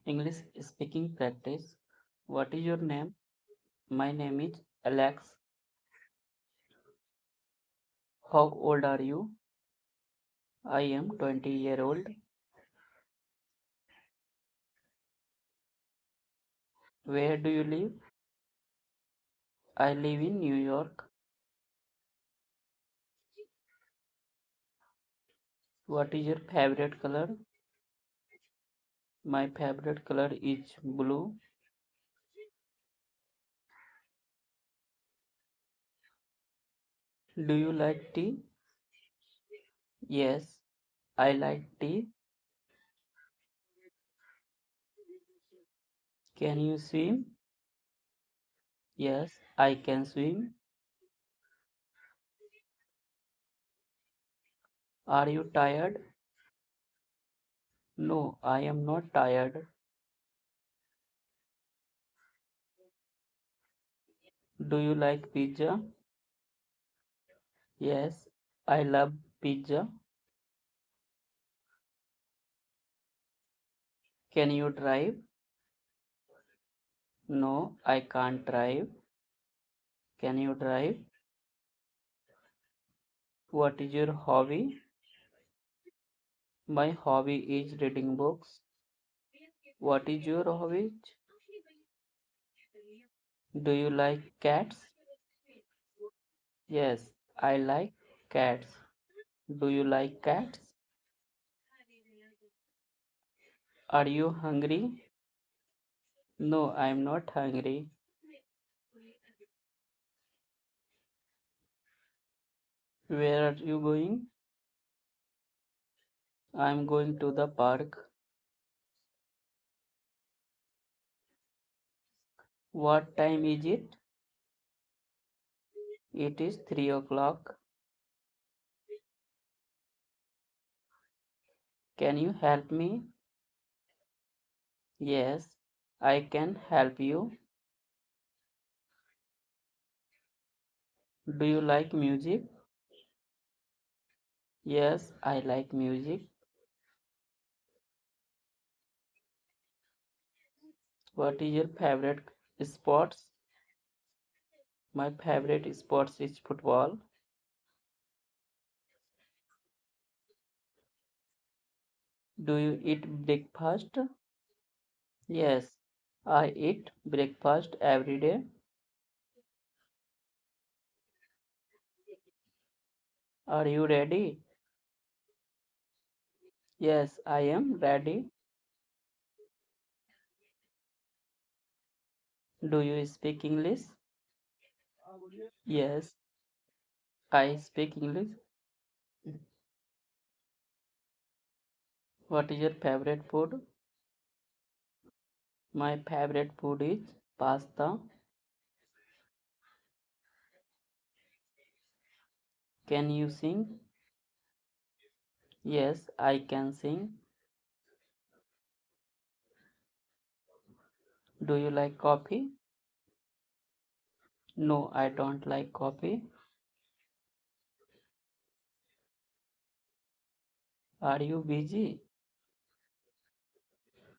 English speaking practice. What is your name? My name is Alex. How old are you? I am 20-year old. Where do you live? I live in New York. What is your favorite color? My favorite color is blue. Do you like tea? Yes, I like tea. Can you swim? Yes, I can swim. Are you tired? No, I am not tired. Do you like pizza? Yes, I love pizza. Can you drive? No, I can't drive. Can you drive? What is your hobby? My hobby is reading books. What is your hobby? Do you like cats? Yes, I like cats. Do you like cats? Are you hungry? No, I am not hungry. Where are you going? I am going to the park. What time is it? It is 3 o'clock. Can you help me? Yes, I can help you. Do you like music? Yes, I like music. What is your favorite sports? My favorite sports is football. Do you eat breakfast? Yes, I eat breakfast every day. Are you ready? Yes, I am ready. Do you speak English? Yes, I speak English. What is your favorite food? My favorite food is pasta. Can you sing? Yes, I can sing. Do you like coffee? No, I don't like coffee. Are you busy?